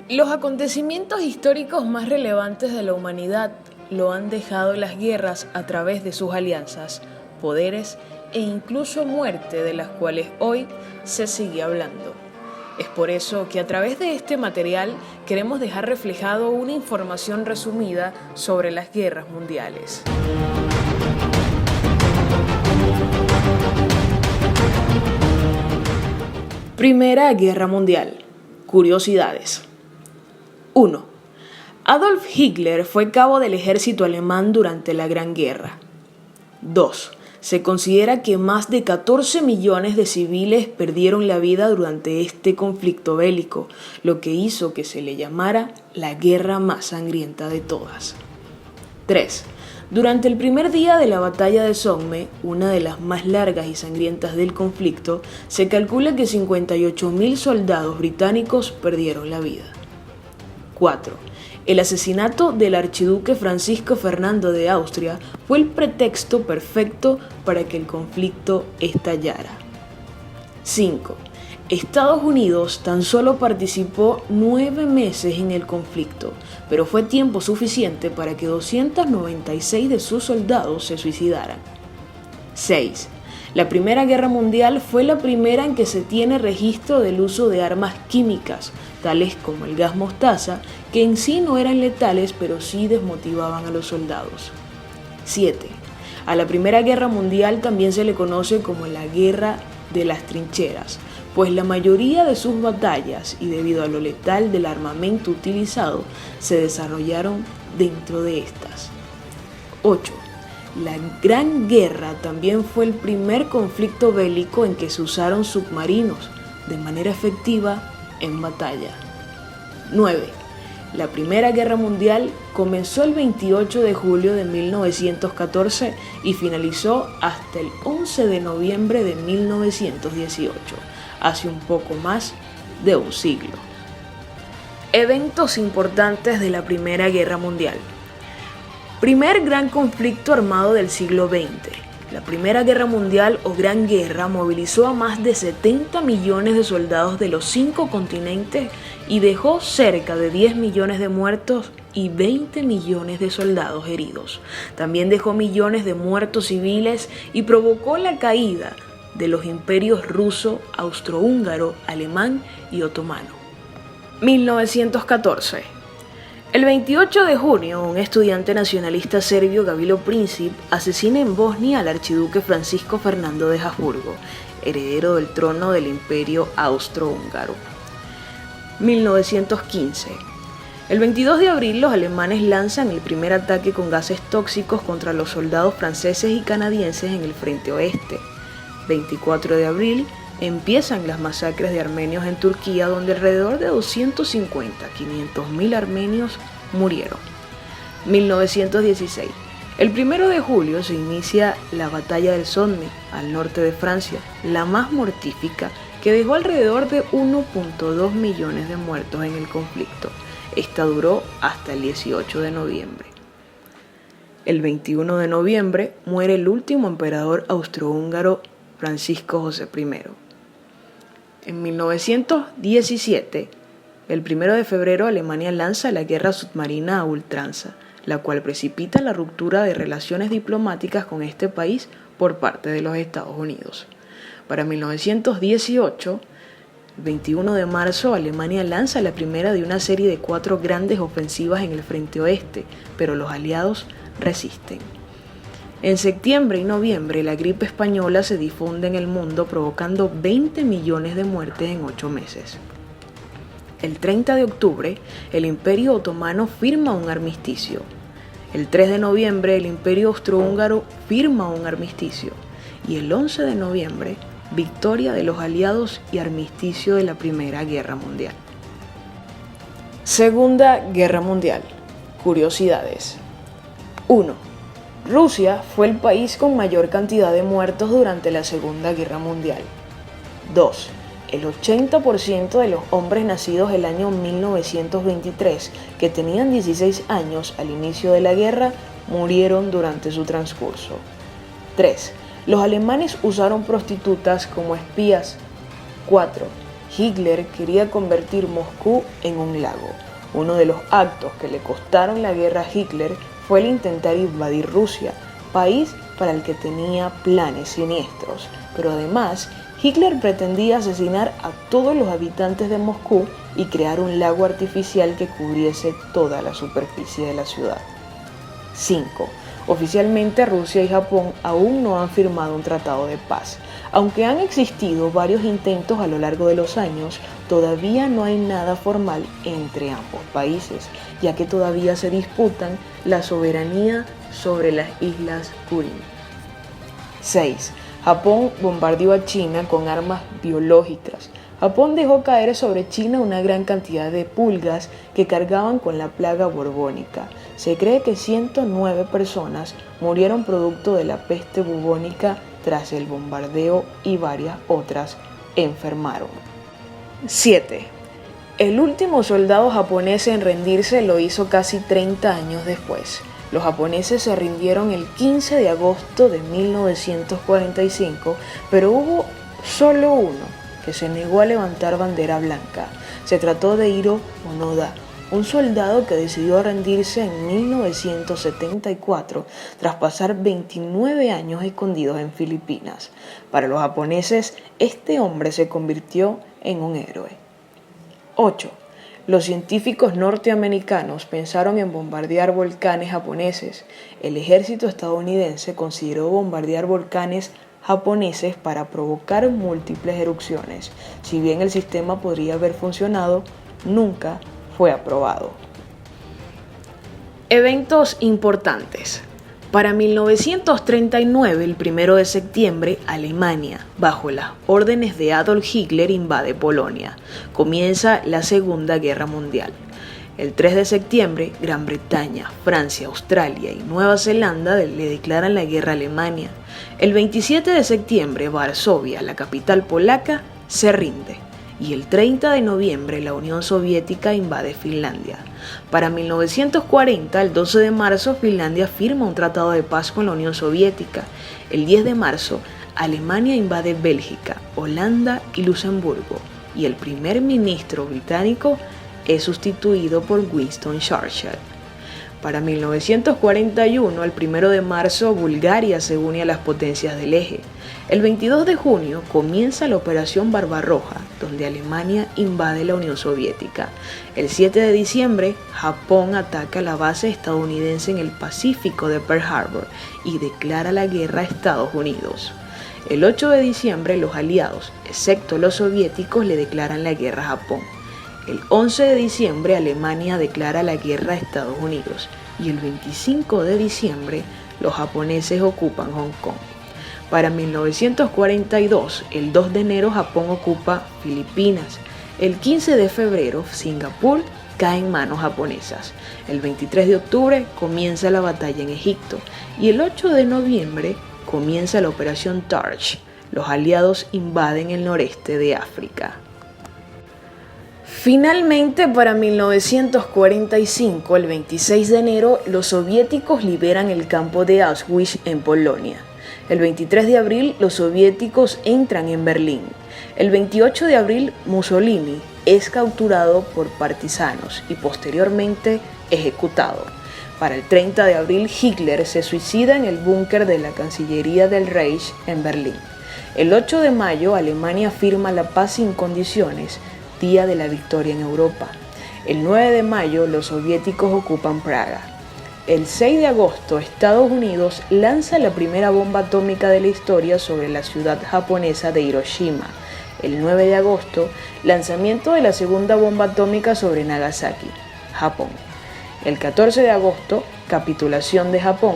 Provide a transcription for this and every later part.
Los acontecimientos históricos más relevantes de la humanidad lo han dejado las guerras a través de sus alianzas, poderes e incluso muerte, de las cuales hoy se sigue hablando. Es por eso que a través de este material queremos dejar reflejado una información resumida sobre las guerras mundiales. Primera Guerra Mundial. Curiosidades. 1. Adolf Hitler fue cabo del ejército alemán durante la Gran Guerra. 2. Se considera que más de 14 millones de civiles perdieron la vida durante este conflicto bélico, lo que hizo que se le llamara la guerra más sangrienta de todas. 3. Durante el primer día de la batalla de Somme, una de las más largas y sangrientas del conflicto, se calcula que 58.000 soldados británicos perdieron la vida. 4. El asesinato del archiduque Francisco Fernando de Austria fue el pretexto perfecto para que el conflicto estallara. 5. Estados Unidos tan solo participó 9 meses en el conflicto, pero fue tiempo suficiente para que 296 de sus soldados se suicidaran. 6. La Primera Guerra Mundial fue la primera en que se tiene registro del uso de armas químicas, tales como el gas mostaza, que en sí no eran letales, pero sí desmotivaban a los soldados. 7. A la Primera Guerra Mundial también se le conoce como la Guerra de las Trincheras, pues la mayoría de sus batallas, y debido a lo letal del armamento utilizado, se desarrollaron dentro de estas. 8. La Gran Guerra también fue el primer conflicto bélico en que se usaron submarinos de manera efectiva en batalla. 9. La Primera Guerra Mundial comenzó el 28 de julio de 1914 y finalizó hasta el 11 de noviembre de 1918, hace un poco más de un siglo. Eventos importantes de la Primera Guerra Mundial. Primer gran conflicto armado del siglo XX. La Primera Guerra Mundial o Gran Guerra movilizó a más de 70 millones de soldados de los 5 continentes y dejó cerca de 10 millones de muertos y 20 millones de soldados heridos. También dejó millones de muertos civiles y provocó la caída de los imperios ruso, austrohúngaro, alemán y otomano. 1914. El 28 de junio, un estudiante nacionalista serbio, Gavrilo Princip, asesina en Bosnia al archiduque Francisco Fernando de Habsburgo, heredero del trono del Imperio Austrohúngaro. 1915. El 22 de abril, los alemanes lanzan el primer ataque con gases tóxicos contra los soldados franceses y canadienses en el frente oeste. 24 de abril, empiezan las masacres de armenios en Turquía, donde alrededor de 250.000 armenios murieron. 1916. El 1 de julio se inicia la batalla del Somme, al norte de Francia, la más mortífica, que dejó alrededor de 1.2 millones de muertos en el conflicto. Esta duró hasta el 18 de noviembre. El 21 de noviembre muere el último emperador austrohúngaro, Francisco José I. En 1917, el 1 de febrero, Alemania lanza la guerra submarina a ultranza, la cual precipita la ruptura de relaciones diplomáticas con este país por parte de los Estados Unidos. Para 1918, el 21 de marzo, Alemania lanza la primera de una serie de 4 grandes ofensivas en el frente oeste, pero los aliados resisten. En septiembre y noviembre, la gripe española se difunde en el mundo, provocando 20 millones de muertes en 8 meses. El 30 de octubre, el Imperio Otomano firma un armisticio. El 3 de noviembre, el Imperio Austrohúngaro firma un armisticio. Y el 11 de noviembre, victoria de los aliados y armisticio de la Primera Guerra Mundial. Segunda Guerra Mundial. Curiosidades. 1. Rusia fue el país con mayor cantidad de muertos durante la Segunda Guerra Mundial. 2. El 80% de los hombres nacidos el año 1923, que tenían 16 años al inicio de la guerra, murieron durante su transcurso. 3. Los alemanes usaron prostitutas como espías. 4. Hitler quería convertir Moscú en un lago. Uno de los actos que le costaron la guerra a Hitler fue el intentar invadir Rusia, país para el que tenía planes siniestros. Pero además, Hitler pretendía asesinar a todos los habitantes de Moscú y crear un lago artificial que cubriese toda la superficie de la ciudad. 5. Oficialmente Rusia y Japón aún no han firmado un tratado de paz. Aunque han existido varios intentos a lo largo de los años, todavía no hay nada formal entre ambos países, ya que todavía se disputan la soberanía sobre las islas Kuril. 6. Japón bombardeó a China con armas biológicas. Japón dejó caer sobre China una gran cantidad de pulgas que cargaban con la plaga borbónica. Se cree que 109 personas murieron producto de la peste bubónica tras el bombardeo y varias otras enfermaron. 7. El último soldado japonés en rendirse lo hizo casi 30 años después. Los japoneses se rindieron el 15 de agosto de 1945, pero hubo solo uno que se negó a levantar bandera blanca. Se trató de Hiro Onoda, un soldado que decidió rendirse en 1974 tras pasar 29 años escondidos en Filipinas. Para los japoneses, este hombre se convirtió en un héroe. 8. Los científicos norteamericanos pensaron en bombardear volcanes japoneses. El ejército estadounidense consideró bombardear volcanes japoneses para provocar múltiples erupciones. Si bien el sistema podría haber funcionado, nunca fue aprobado. Eventos importantes. Para 1939, el 1 de septiembre, Alemania, bajo las órdenes de Adolf Hitler, invade Polonia. Comienza la Segunda Guerra Mundial. El 3 de septiembre, Gran Bretaña, Francia, Australia y Nueva Zelanda le declaran la guerra a Alemania. El 27 de septiembre, Varsovia, la capital polaca, se rinde. Y el 30 de noviembre, la Unión Soviética invade Finlandia. Para 1940, el 12 de marzo, Finlandia firma un tratado de paz con la Unión Soviética. El 10 de marzo, Alemania invade Bélgica, Holanda y Luxemburgo. Y el primer ministro británico es sustituido por Winston Churchill. Para 1941, el 1 de marzo, Bulgaria se une a las potencias del eje. El 22 de junio comienza la Operación Barbarroja, donde Alemania invade la Unión Soviética. El 7 de diciembre, Japón ataca la base estadounidense en el Pacífico de Pearl Harbor y declara la guerra a Estados Unidos. El 8 de diciembre, los aliados, excepto los soviéticos, le declaran la guerra a Japón. El 11 de diciembre, Alemania declara la guerra a Estados Unidos y el 25 de diciembre, los japoneses ocupan Hong Kong. Para 1942, el 2 de enero, Japón ocupa Filipinas. El 15 de febrero, Singapur cae en manos japonesas. El 23 de octubre comienza la batalla en Egipto y el 8 de noviembre comienza la Operación Torch. Los aliados invaden el noreste de África. Finalmente, para 1945, el 26 de enero, los soviéticos liberan el campo de Auschwitz en Polonia. El 23 de abril, los soviéticos entran en Berlín. El 28 de abril, Mussolini es capturado por partisanos y posteriormente ejecutado. Para el 30 de abril, Hitler se suicida en el búnker de la Cancillería del Reich en Berlín. El 8 de mayo, Alemania firma la paz sin condiciones, día de la victoria en Europa. El 9 de mayo, los soviéticos ocupan Praga. El 6 de agosto, Estados Unidos lanza la primera bomba atómica de la historia sobre la ciudad japonesa de Hiroshima. El 9 de agosto, lanzamiento de la segunda bomba atómica sobre Nagasaki, Japón. El 14 de agosto, capitulación de Japón.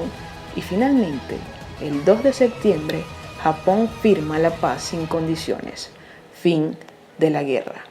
Y finalmente, el 2 de septiembre, Japón firma la paz sin condiciones. Fin de la guerra.